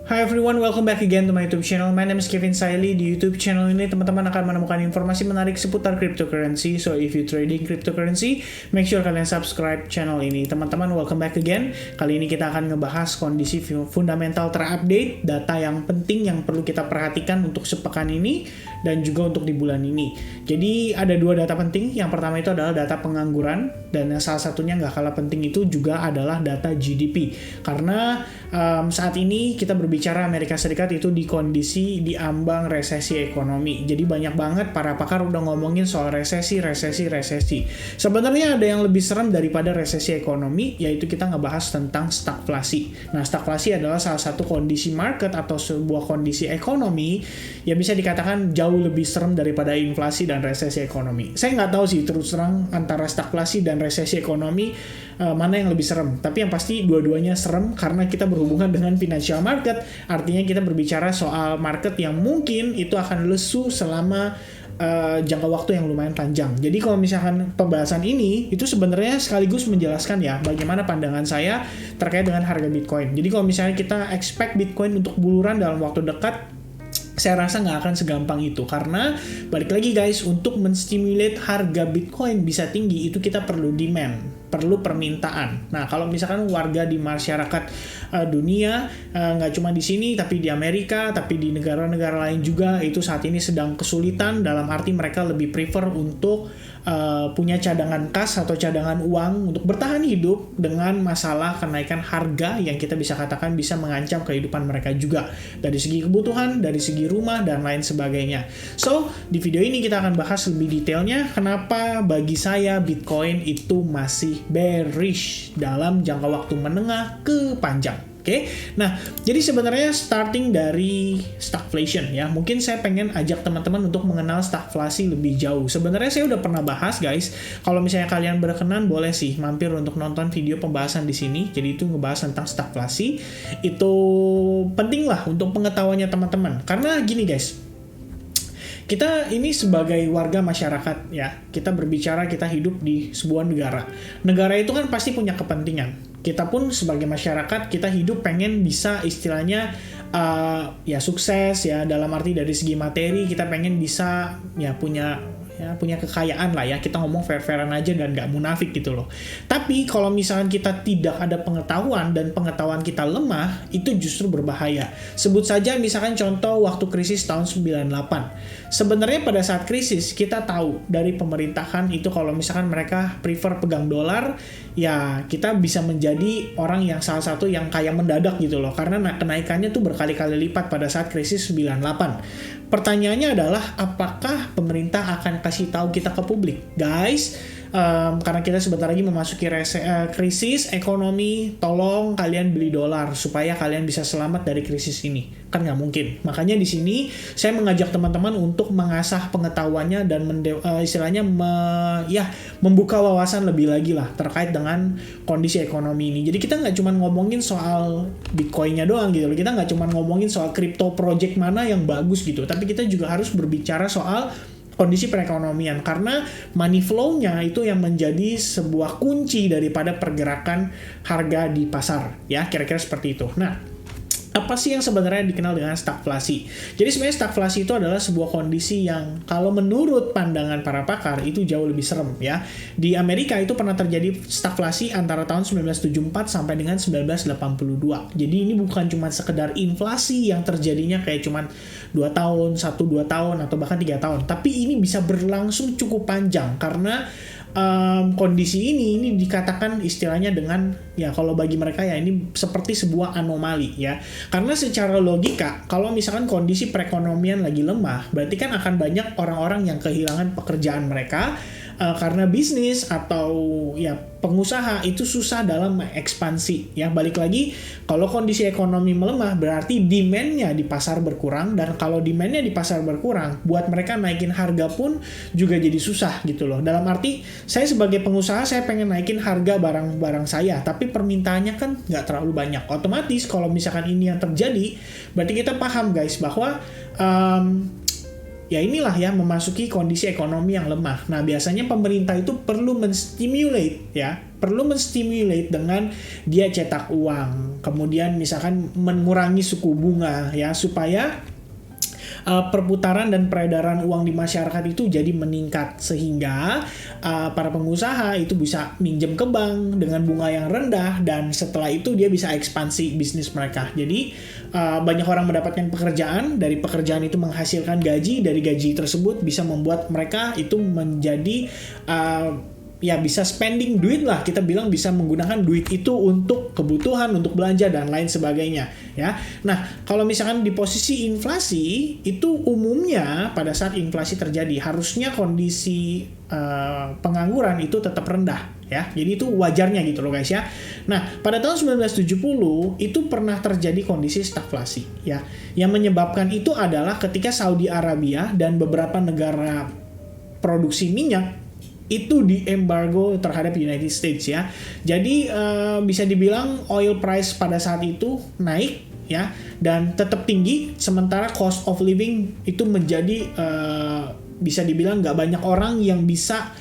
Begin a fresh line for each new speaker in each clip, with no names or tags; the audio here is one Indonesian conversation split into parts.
Hi everyone, welcome back again to my YouTube channel. My name is Kevin Saili. Di YouTube channel ini teman-teman akan menemukan informasi menarik seputar cryptocurrency. So if you trading cryptocurrency, make sure kalian subscribe channel ini. Teman-teman, welcome back again. Kali ini kita akan ngebahas kondisi fundamental terupdate, data yang penting yang perlu kita perhatikan untuk sepekan ini dan juga untuk di bulan ini. Jadi ada dua data penting. Yang pertama itu adalah data pengangguran, dan yang salah satunya nggak kalah penting itu juga adalah data GDP. Karena saat ini kita berbicara Amerika Serikat itu di kondisi diambang resesi ekonomi. Jadi banyak banget para pakar udah ngomongin soal resesi. Sebenarnya ada yang lebih serem daripada resesi ekonomi, yaitu kita ngebahas tentang stagflasi. Nah, stagflasi adalah salah satu kondisi market atau sebuah kondisi ekonomi yang bisa dikatakan jauh lebih serem daripada inflasi dan resesi ekonomi. Saya nggak tahu sih terus terang antara stagflasi dan resesi ekonomi mana yang lebih serem. Tapi yang pasti dua-duanya serem karena kita berhubungan dengan financial market. Artinya kita berbicara soal market yang mungkin itu akan lesu selama jangka waktu yang lumayan panjang. Jadi kalau misalkan pembahasan ini itu sebenarnya sekaligus menjelaskan ya bagaimana pandangan saya terkait dengan harga Bitcoin. Jadi kalau misalnya kita expect Bitcoin untuk buluran dalam waktu dekat, saya rasa nggak akan segampang itu. Karena balik lagi guys, untuk menstimulate harga Bitcoin bisa tinggi itu kita perlu demand, perlu permintaan. Nah, kalau misalkan warga di masyarakat dunia, nggak cuma di sini, tapi di Amerika, tapi di negara-negara lain juga, itu saat ini sedang kesulitan, dalam arti mereka lebih prefer untuk punya cadangan kas atau cadangan uang untuk bertahan hidup dengan masalah kenaikan harga yang kita bisa katakan bisa mengancam kehidupan mereka juga. Dari segi kebutuhan, dari segi rumah, dan lain sebagainya. So, di video ini kita akan bahas lebih detailnya kenapa bagi saya Bitcoin itu masih bearish dalam jangka waktu menengah ke panjang. Oke, nah jadi sebenarnya starting dari stagflation ya, mungkin saya pengen ajak teman-teman untuk mengenal stagflasi lebih jauh. Sebenarnya saya udah pernah bahas guys. Kalau misalnya kalian berkenan boleh sih mampir untuk nonton video pembahasan di sini. Jadi itu ngebahas tentang stagflasi. Itu penting lah untuk pengetahuannya teman-teman. Karena gini guys, kita ini sebagai warga masyarakat ya, kita berbicara kita hidup di sebuah negara. Negara itu kan pasti punya kepentingan. Kita pun sebagai masyarakat kita hidup pengen bisa istilahnya ya sukses ya, dalam arti dari segi materi kita pengen bisa ya punya kekayaan lah ya, kita ngomong fair-fairan aja dan nggak munafik gitu loh. Tapi kalau misalkan kita tidak ada pengetahuan dan pengetahuan kita lemah, itu justru berbahaya. Sebut saja misalkan contoh waktu krisis tahun 98. Sebenarnya pada saat krisis kita tahu dari pemerintahan itu kalau misalkan mereka prefer pegang dolar, ya kita bisa menjadi orang yang salah satu yang kaya mendadak gitu loh, karena kenaikannya tuh berkali-kali lipat pada saat krisis 98. Pertanyaannya adalah apakah pemerintah akan kasih tahu kita ke publik? Guys, karena kita sebentar lagi memasuki krisis ekonomi, tolong kalian beli dolar supaya kalian bisa selamat dari krisis ini. Kan nggak mungkin. Makanya di sini saya mengajak teman-teman untuk mengasah pengetahuannya dan membuka wawasan lebih lagi lah terkait dengan kondisi ekonomi ini. Jadi kita nggak cuma ngomongin soal Bitcoin-nya doang gitu loh. Kita nggak cuma ngomongin soal crypto project mana yang bagus gitu. Tapi kita juga harus berbicara soal kondisi perekonomian, karena money flow-nya itu yang menjadi sebuah kunci daripada pergerakan harga di pasar ya, kira-kira seperti itu. Nah, apa sih yang sebenarnya dikenal dengan stagflasi? Jadi sebenarnya stagflasi itu adalah sebuah kondisi yang kalau menurut pandangan para pakar itu jauh lebih serem ya. Di Amerika itu pernah terjadi stagflasi antara tahun 1974 sampai dengan 1982. Jadi ini bukan cuma sekedar inflasi yang terjadinya kayak cuma 2 tahun, 1-2 tahun atau bahkan 3 tahun. Tapi ini bisa berlangsung cukup panjang karena kondisi ini dikatakan istilahnya dengan ya kalau bagi mereka ya ini seperti sebuah anomali ya, karena secara logika kalau misalkan kondisi perekonomian lagi lemah berarti kan akan banyak orang-orang yang kehilangan pekerjaan mereka karena bisnis atau ya pengusaha itu susah dalam ekspansi ya. Balik lagi, kalau kondisi ekonomi melemah berarti demand-nya di pasar berkurang, dan kalau demand-nya di pasar berkurang buat mereka naikin harga pun juga jadi susah gitu loh. Dalam arti saya sebagai pengusaha saya pengen naikin harga barang-barang saya tapi permintaannya kan nggak terlalu banyak. Otomatis kalau misalkan ini yang terjadi berarti kita paham guys bahwa ya inilah ya, memasuki kondisi ekonomi yang lemah. Nah, biasanya pemerintah itu perlu menstimulate dengan dia cetak uang, kemudian misalkan mengurangi suku bunga ya, supaya perputaran dan peredaran uang di masyarakat itu jadi meningkat, sehingga para pengusaha itu bisa minjem ke bank dengan bunga yang rendah, dan setelah itu dia bisa ekspansi bisnis mereka. Jadi banyak orang mendapatkan pekerjaan, dari pekerjaan itu menghasilkan gaji, dari gaji tersebut bisa membuat mereka itu menjadi ya bisa spending duit lah, kita bilang bisa menggunakan duit itu untuk kebutuhan, untuk belanja dan lain sebagainya ya. Nah, kalau misalkan di posisi inflasi itu umumnya pada saat inflasi terjadi harusnya kondisi pengangguran itu tetap rendah ya. Jadi itu wajarnya gitu loh guys ya. Nah, pada tahun 1970 itu pernah terjadi kondisi stagflasi ya. Yang menyebabkan itu adalah ketika Saudi Arabia dan beberapa negara produksi minyak itu diembargo terhadap United States ya. Jadi bisa dibilang oil price pada saat itu naik ya, dan tetap tinggi, sementara cost of living itu menjadi bisa dibilang nggak banyak orang yang bisa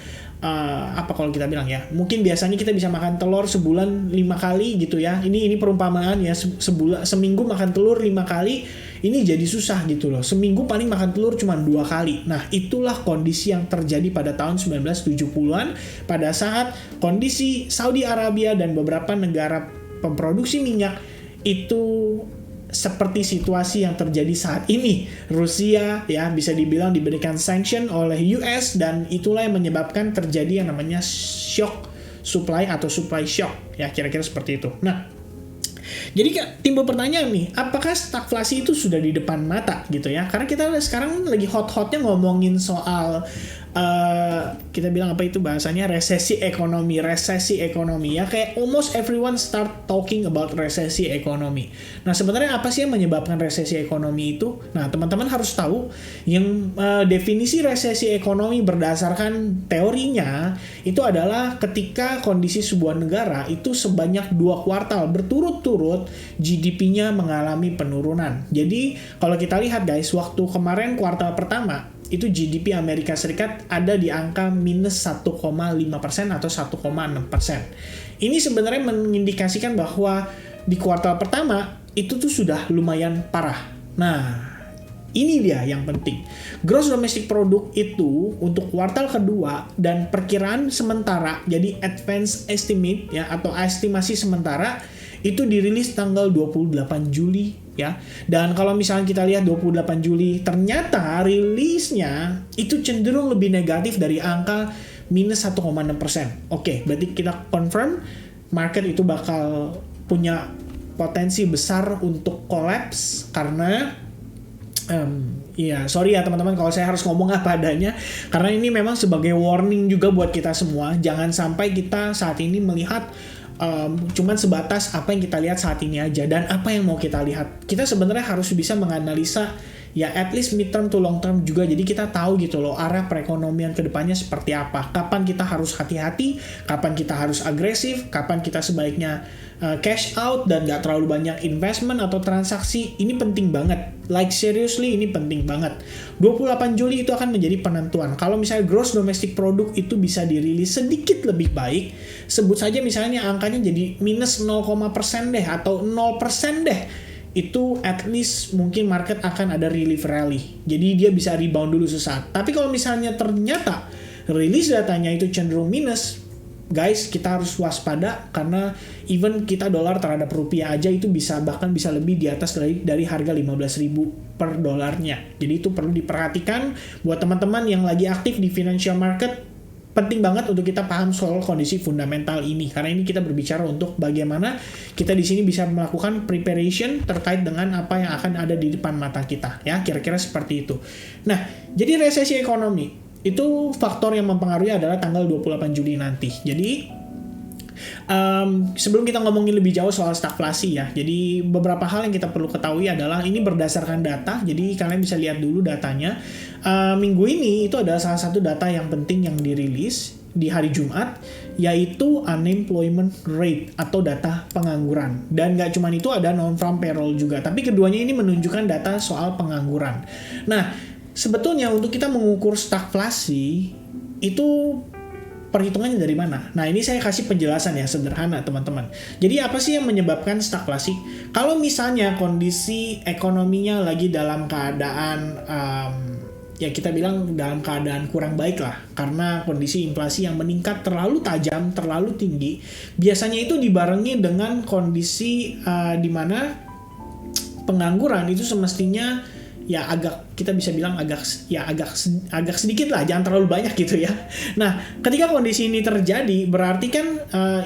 apa kalau kita bilang ya, mungkin biasanya kita bisa makan telur sebulan 5 kali gitu ya. Ini perumpamaan ya, seminggu makan telur 5 kali, ini jadi susah gitu loh. Seminggu paling makan telur cuma 2 kali. Nah, itulah kondisi yang terjadi pada tahun 1970-an pada saat kondisi Saudi Arabia dan beberapa negara pemproduksi minyak itu seperti situasi yang terjadi saat ini. Rusia ya bisa dibilang diberikan sanction oleh US, dan itulah yang menyebabkan terjadi yang namanya shock supply atau supply shock ya, kira-kira seperti itu. Nah, jadi timbul pertanyaan nih, apakah stagflasi itu sudah di depan mata gitu ya? Karena kita sekarang lagi hot-hotnya ngomongin soal kita bilang apa itu bahasanya, resesi ekonomi ya, kayak almost everyone start talking about resesi ekonomi. Nah, sebenarnya apa sih yang menyebabkan resesi ekonomi itu? Nah, teman-teman harus tahu yang definisi resesi ekonomi berdasarkan teorinya itu adalah ketika kondisi sebuah negara itu sebanyak 2 kuartal berturut-turut GDP-nya mengalami penurunan. Jadi kalau kita lihat guys, waktu kemarin kuartal pertama itu GDP Amerika Serikat ada di angka minus 1,5% atau 1,6%. Ini sebenarnya mengindikasikan bahwa di kuartal pertama itu tuh sudah lumayan parah. Nah, ini dia yang penting. Gross Domestic Product itu untuk kuartal kedua dan perkiraan sementara, jadi advance estimate ya atau estimasi sementara itu dirilis tanggal 28 Juli ya. Dan kalau misalnya kita lihat 28 Juli, ternyata rilisnya itu cenderung lebih negatif dari angka minus 1,6%. Oke, berarti kita confirm market itu bakal punya potensi besar untuk collapse karena sorry ya teman-teman kalau saya harus ngomong apa adanya, karena ini memang sebagai warning juga buat kita semua. Jangan sampai kita saat ini melihat cuman sebatas apa yang kita lihat saat ini aja dan apa yang mau kita lihat. Kita sebenarnya harus bisa menganalisa ya at least mid term to long term juga, jadi kita tahu gitu loh arah perekonomian kedepannya seperti apa, kapan kita harus hati-hati, kapan kita harus agresif, kapan kita sebaiknya cash out dan gak terlalu banyak investment atau transaksi. Ini penting banget, like seriously ini penting banget. 28 Juli itu akan menjadi penentuan. Kalau misalnya gross domestic product itu bisa dirilis sedikit lebih baik, sebut saja misalnya angkanya jadi minus 0% deh atau 0% deh, itu at least mungkin market akan ada relief rally. Jadi dia bisa rebound dulu sesaat. Tapi kalau misalnya ternyata rilis datanya itu cenderung minus, guys, kita harus waspada karena even kita dolar terhadap rupiah aja itu bahkan bisa lebih di atas dari harga 15.000 per dolarnya. Jadi itu perlu diperhatikan buat teman-teman yang lagi aktif di financial market. Penting banget untuk kita paham soal kondisi fundamental ini, karena ini kita berbicara untuk bagaimana kita di sini bisa melakukan preparation terkait dengan apa yang akan ada di depan mata kita ya, kira-kira seperti itu. Nah, jadi resesi ekonomi itu faktor yang mempengaruhi adalah tanggal 28 Juli nanti. Jadi sebelum kita ngomongin lebih jauh soal stagflasi ya, jadi beberapa hal yang kita perlu ketahui adalah ini berdasarkan data, jadi kalian bisa lihat dulu datanya. Minggu ini itu adalah salah satu data yang penting yang dirilis di hari Jumat, yaitu unemployment rate atau data pengangguran. Dan gak cuma itu, ada non-farm payroll juga, tapi keduanya ini menunjukkan data soal pengangguran. Nah, sebetulnya untuk kita mengukur stagflasi itu perhitungannya dari mana? Nah, ini saya kasih penjelasan ya sederhana teman-teman. Jadi apa sih yang menyebabkan stagflasi? Kalau misalnya kondisi ekonominya lagi dalam keadaan ya kita bilang dalam keadaan kurang baik lah, karena kondisi inflasi yang meningkat terlalu tajam, terlalu tinggi, biasanya itu dibarengi dengan kondisi di mana pengangguran itu semestinya ya kita bisa bilang agak sedikit lah, jangan terlalu banyak gitu ya. Nah, ketika kondisi ini terjadi, berarti kan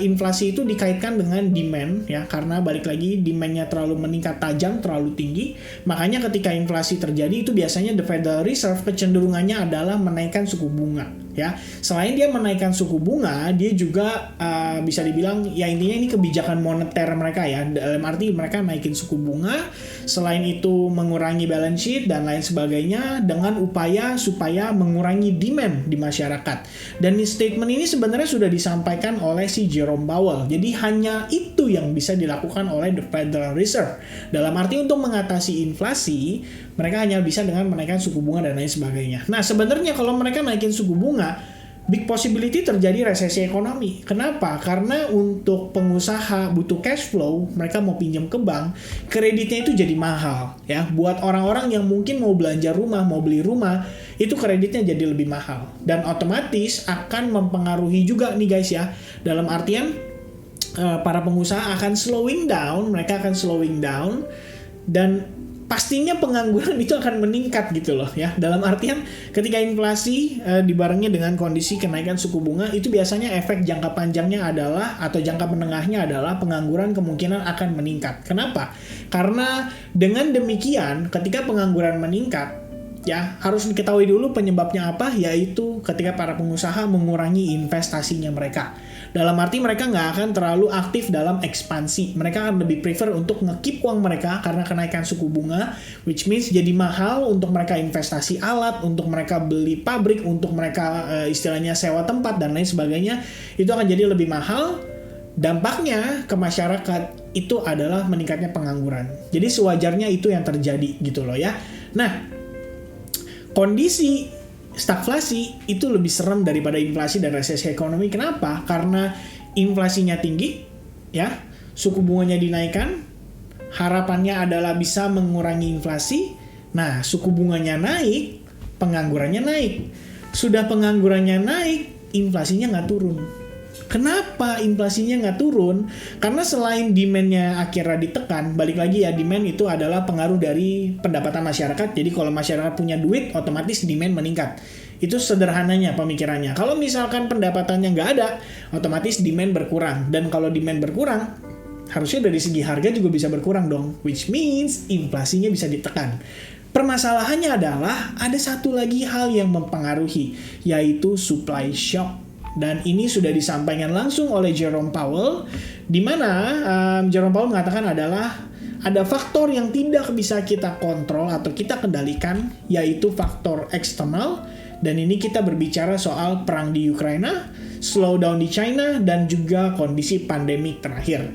inflasi itu dikaitkan dengan demand ya, karena balik lagi demandnya terlalu meningkat tajam, terlalu tinggi. Makanya ketika inflasi terjadi itu biasanya the Federal Reserve kecenderungannya adalah menaikkan suku bunga ya. Selain dia menaikkan suku bunga, dia juga bisa dibilang ya intinya ini kebijakan moneter mereka ya, dalam arti mereka naikin suku bunga, selain itu mengurangi balance sheet dan lain sebagainya dengan upaya supaya mengurangi demand di masyarakat. Dan statement ini sebenarnya sudah disampaikan oleh si Jerome Powell. Jadi hanya itu yang bisa dilakukan oleh the Federal Reserve. Dalam arti untuk mengatasi inflasi, mereka hanya bisa dengan menaikkan suku bunga dan lain sebagainya. Nah, sebenarnya kalau mereka naikin suku bunga, big possibility terjadi resesi ekonomi. Kenapa? Karena untuk pengusaha butuh cash flow, mereka mau pinjam ke bank, kreditnya itu jadi mahal ya. Buat orang-orang yang mungkin mau belanja rumah, mau beli rumah, itu kreditnya jadi lebih mahal. Dan otomatis akan mempengaruhi juga nih guys ya. Dalam artian para pengusaha akan slowing down, mereka akan slowing down, dan pastinya pengangguran itu akan meningkat gitu loh ya. Dalam artian ketika inflasi dibarengi dengan kondisi kenaikan suku bunga, itu biasanya efek jangka panjangnya adalah atau jangka menengahnya adalah pengangguran kemungkinan akan meningkat. Kenapa? Karena dengan demikian ketika pengangguran meningkat ya, harus diketahui dulu penyebabnya apa, yaitu ketika para pengusaha mengurangi investasinya mereka. Dalam arti mereka nggak akan terlalu aktif dalam ekspansi. Mereka akan lebih prefer untuk nge-keep uang mereka karena kenaikan suku bunga, which means jadi mahal untuk mereka investasi alat, untuk mereka beli pabrik, untuk mereka istilahnya sewa tempat dan lain sebagainya. Itu akan jadi lebih mahal. Dampaknya ke masyarakat itu adalah meningkatnya pengangguran. Jadi sewajarnya itu yang terjadi gitu loh ya. Nah, kondisi stagflasi itu lebih serem daripada inflasi dan resesi ekonomi. Kenapa? Karena inflasinya tinggi, ya, suku bunganya dinaikkan, harapannya adalah bisa mengurangi inflasi. Nah, suku bunganya naik, penganggurannya naik. Sudah penganggurannya naik, inflasinya nggak turun. Kenapa inflasinya nggak turun? Karena selain demand-nya akhirnya ditekan, balik lagi ya, demand itu adalah pengaruh dari pendapatan masyarakat. Jadi kalau masyarakat punya duit, otomatis demand meningkat. Itu sederhananya pemikirannya. Kalau misalkan pendapatannya nggak ada, otomatis demand berkurang. Dan kalau demand berkurang, harusnya dari segi harga juga bisa berkurang dong. Which means inflasinya bisa ditekan. Permasalahannya adalah ada satu lagi hal yang mempengaruhi, yaitu supply shock. Dan ini sudah disampaikan langsung oleh Jerome Powell, di mana Jerome Powell mengatakan adalah ada faktor yang tidak bisa kita kontrol atau kita kendalikan, yaitu faktor eksternal. Dan ini kita berbicara soal perang di Ukraina, slowdown di China, dan juga kondisi pandemik terakhir.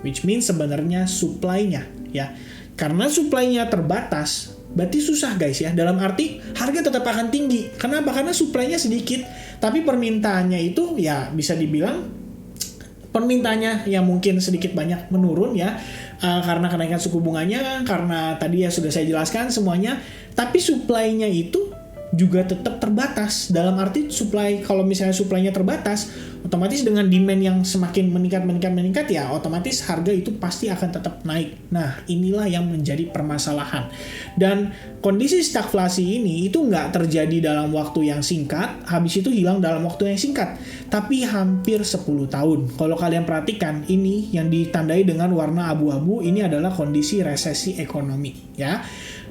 Which means sebenarnya supply-nya ya. Karena supply-nya terbatas, berarti susah guys ya. Dalam arti harga tetap akan tinggi. Kenapa? Karena supply-nya sedikit, tapi permintaannya itu ya bisa dibilang permintaannya yang mungkin sedikit banyak menurun ya, karena kenaikan suku bunganya, karena tadi ya sudah saya jelaskan semuanya. Tapi supply-nya itu juga tetap terbatas. Dalam arti supply, kalau misalnya supply-nya terbatas, otomatis dengan demand yang semakin meningkat ya, otomatis harga itu pasti akan tetap naik. Nah, inilah yang menjadi permasalahan. Dan kondisi stagflasi ini itu nggak terjadi dalam waktu yang singkat, habis itu hilang dalam waktu yang singkat, tapi hampir 10 tahun. Kalau kalian perhatikan, ini yang ditandai dengan warna abu-abu, ini adalah kondisi resesi ekonomi ya.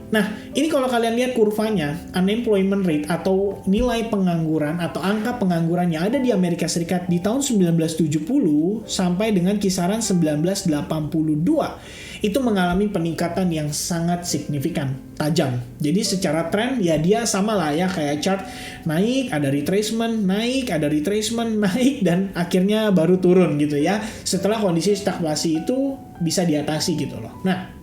Nah, ini kalau kalian lihat kurvanya, unemployment rate atau nilai pengangguran atau angka pengangguran yang ada di Amerika Serikat di tahun 1970 sampai dengan kisaran 1982, itu mengalami peningkatan yang sangat signifikan, tajam. Jadi secara tren ya dia sama lah ya, kayak chart naik, ada retracement, naik, ada retracement, naik, dan akhirnya baru turun gitu ya. Setelah kondisi stagflasi itu bisa diatasi gitu loh. Nah,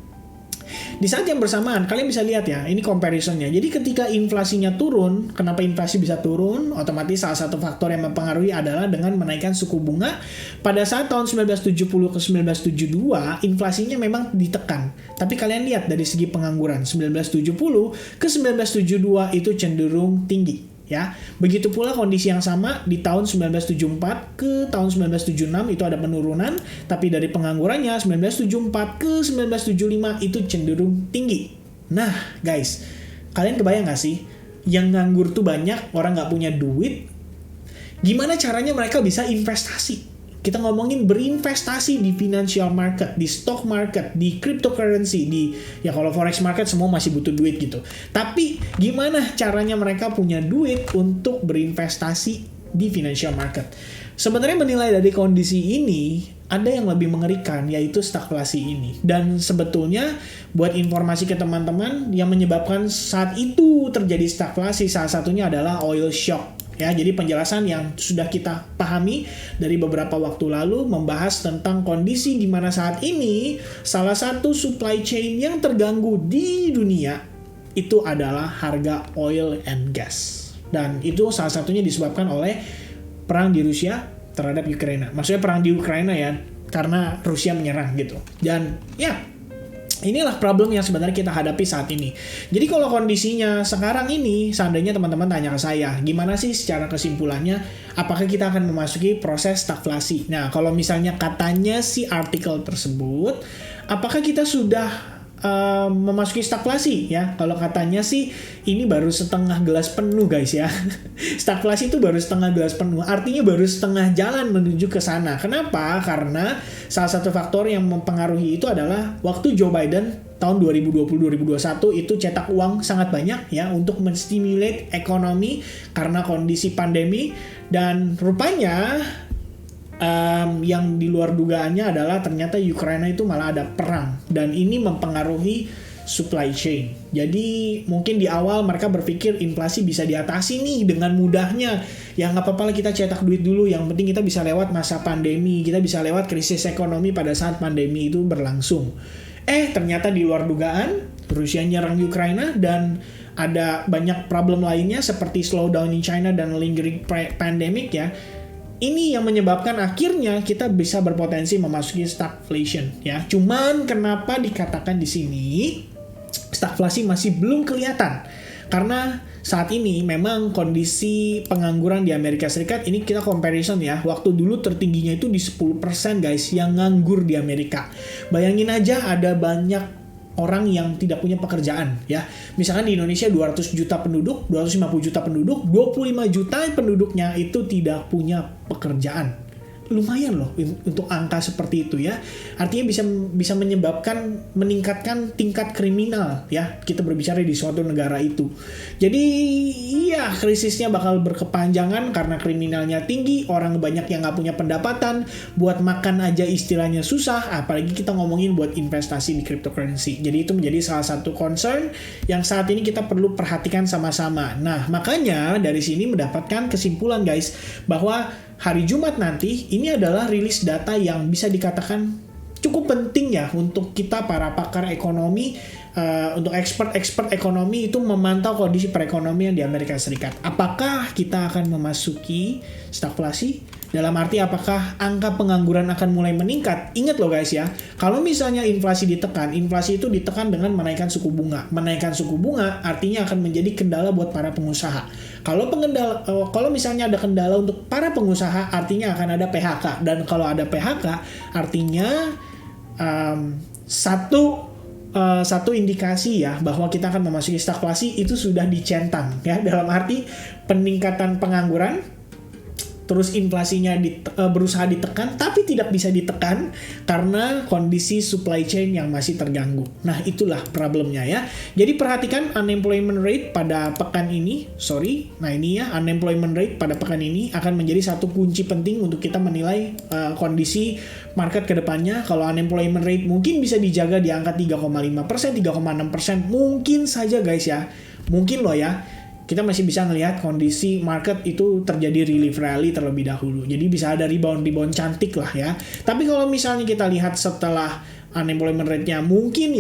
Di saat yang bersamaan, kalian bisa lihat ya, ini comparisonnya. Jadi ketika inflasinya turun, kenapa inflasi bisa turun? Otomatis salah satu faktor yang mempengaruhi adalah dengan menaikkan suku bunga. Pada saat tahun 1970 ke 1972, inflasinya memang ditekan. Tapi kalian lihat dari segi pengangguran, 1970 ke 1972 itu cenderung tinggi. Ya, begitu pula kondisi yang sama di tahun 1974 ke tahun 1976 itu ada penurunan, tapi dari penganggurannya 1974 ke 1975 itu cenderung tinggi. Nah, guys, kalian kebayang gak sih? Yang nganggur tuh banyak, orang gak punya duit. Gimana caranya mereka bisa investasi? Kita ngomongin berinvestasi di financial market, di stock market, di cryptocurrency, ya kalau forex market semua masih butuh duit gitu. Tapi gimana caranya mereka punya duit untuk berinvestasi di financial market? Sebenarnya menilai dari kondisi ini, ada yang lebih mengerikan, yaitu stagflasi ini. Dan sebetulnya buat informasi ke teman-teman, yang menyebabkan saat itu terjadi stagflasi, salah satunya adalah oil shock. Ya, jadi penjelasan yang sudah kita pahami dari beberapa waktu lalu membahas tentang kondisi di mana saat ini salah satu supply chain yang terganggu di dunia itu adalah harga oil and gas. Dan itu salah satunya disebabkan oleh perang di Rusia terhadap Ukraina. Maksudnya perang di Ukraina ya, karena Rusia menyerang gitu. Dan ya, inilah problem yang sebenarnya kita hadapi saat ini. Jadi kalau kondisinya sekarang ini, seandainya teman-teman tanya ke saya, gimana sih secara kesimpulannya, apakah kita akan memasuki proses stagflasi? Nah, kalau misalnya katanya si artikel tersebut, apakah kita sudah memasuki stagflasi ya? Kalau katanya sih ini baru setengah gelas penuh guys ya. Stagflasi itu baru setengah gelas penuh, artinya baru setengah jalan menuju ke sana. Kenapa? Karena salah satu faktor yang mempengaruhi itu adalah waktu Joe Biden tahun 2020-2021 itu cetak uang sangat banyak ya untuk menstimulate ekonomi karena kondisi pandemi, dan rupanya yang di luar dugaannya adalah ternyata Ukraina itu malah ada perang, dan ini mempengaruhi supply chain. Jadi mungkin di awal mereka berpikir inflasi bisa diatasi nih dengan mudahnya. Ya nggak apa-apa lah, kita cetak duit dulu, yang penting kita bisa lewat masa pandemi, kita bisa lewat krisis ekonomi pada saat pandemi itu berlangsung. Ternyata di luar dugaan, Rusia nyerang Ukraina dan ada banyak problem lainnya seperti slowdown in China dan lingering pandemic ya. Ini yang menyebabkan akhirnya kita bisa berpotensi memasuki stagflation ya. Cuman kenapa dikatakan di sini stagflasi masih belum kelihatan? Karena saat ini memang kondisi pengangguran di Amerika Serikat, ini kita comparison ya. Waktu dulu tertingginya itu di 10% guys yang nganggur di Amerika. Bayangin aja ada banyak orang yang tidak punya pekerjaan ya. Misalkan di Indonesia 200 juta penduduk, 250 juta penduduk, 25 juta penduduknya itu tidak punya pekerjaan. Lumayan loh untuk angka seperti itu ya. Artinya bisa menyebabkan meningkatkan tingkat kriminal ya. Kita berbicara di suatu negara itu. Jadi iya, krisisnya bakal berkepanjangan karena kriminalnya tinggi, orang banyak yang nggak punya pendapatan, buat makan aja istilahnya susah, apalagi kita ngomongin buat investasi di cryptocurrency. Jadi itu menjadi salah satu concern yang saat ini kita perlu perhatikan sama-sama. Nah, makanya dari sini mendapatkan kesimpulan guys, bahwa hari Jumat nanti ini adalah rilis data yang bisa dikatakan cukup penting ya untuk kita para pakar ekonomi, untuk expert ekonomi itu memantau kondisi perekonomian di Amerika Serikat. Apakah kita akan memasuki stagflasi? Dalam arti apakah angka pengangguran akan mulai meningkat? Ingat loh guys ya, kalau misalnya inflasi ditekan, inflasi itu ditekan dengan menaikkan suku bunga. Menaikkan suku bunga artinya akan menjadi kendala buat para pengusaha. Kalau misalnya ada kendala untuk para pengusaha, artinya akan ada PHK. Dan kalau ada PHK, artinya satu indikasi ya bahwa kita akan memasuki stagflasi itu sudah dicentang ya, dalam arti peningkatan pengangguran, terus inflasinya berusaha ditekan tapi tidak bisa ditekan karena kondisi supply chain yang masih terganggu. Nah, itulah problemnya ya. Jadi perhatikan unemployment rate pada pekan ini. Unemployment rate pada pekan ini akan menjadi satu kunci penting untuk kita menilai kondisi market ke depannya. Kalau unemployment rate mungkin bisa dijaga di angka 3,5%, 3,6%, mungkin saja guys ya. Mungkin loh ya. Kita masih bisa ngelihat kondisi market itu terjadi relief rally terlebih dahulu. Jadi bisa ada rebound cantik lah ya. Tapi kalau misalnya kita lihat setelah unemployment rate-nya mungkin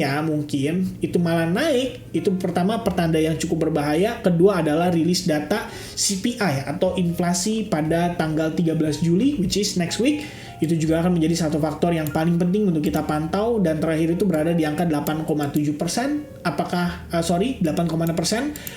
itu malah naik, itu pertama pertanda yang cukup berbahaya. Kedua adalah rilis data CPI atau inflasi pada tanggal 13 Juli, which is next week. Itu juga akan menjadi satu faktor yang paling penting untuk kita pantau. Dan terakhir itu berada di angka 8,7%. 8,6%.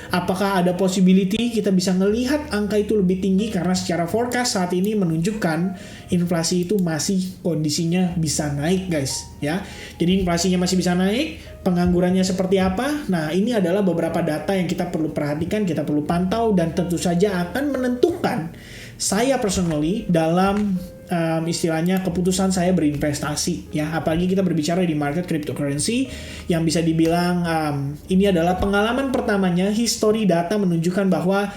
Apakah ada possibility kita bisa melihat angka itu lebih tinggi, karena secara forecast saat ini menunjukkan inflasi itu masih kondisinya bisa naik, guys, ya. Jadi inflasinya masih bisa naik, penganggurannya seperti apa. Nah, ini adalah beberapa data yang kita perlu perhatikan, kita perlu pantau, dan tentu saja akan menentukan saya personally dalam istilahnya keputusan saya berinvestasi, ya. Apalagi kita berbicara di market cryptocurrency yang bisa dibilang ini adalah pengalaman pertamanya. History data menunjukkan bahwa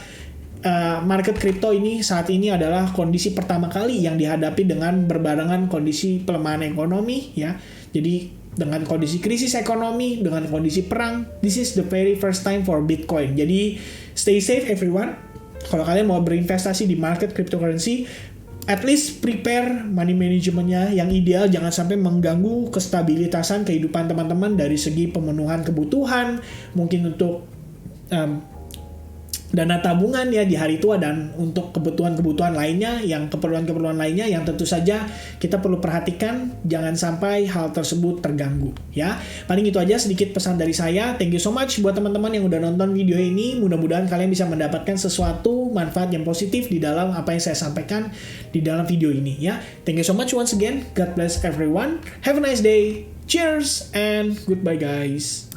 market crypto ini saat ini adalah kondisi pertama kali yang dihadapi dengan berbarengan kondisi pelemahan ekonomi, ya. Jadi dengan kondisi krisis ekonomi, dengan kondisi perang, this is the very first time for Bitcoin. Jadi stay safe everyone. Kalau kalian mau berinvestasi di market cryptocurrency, at least prepare money managementnya yang ideal, jangan sampai mengganggu kestabilitasan kehidupan teman-teman dari segi pemenuhan kebutuhan, mungkin untuk dana tabungan ya di hari tua, dan untuk kebutuhan-kebutuhan lainnya, yang keperluan-keperluan lainnya yang tentu saja kita perlu perhatikan, jangan sampai hal tersebut terganggu, ya. Paling itu aja sedikit pesan dari saya. Thank you so much buat teman-teman yang udah nonton video ini. Mudah-mudahan kalian bisa mendapatkan sesuatu manfaat yang positif di dalam apa yang saya sampaikan di dalam video ini, ya. Thank you so much once again. God bless everyone. Have a nice day. Cheers and goodbye, guys.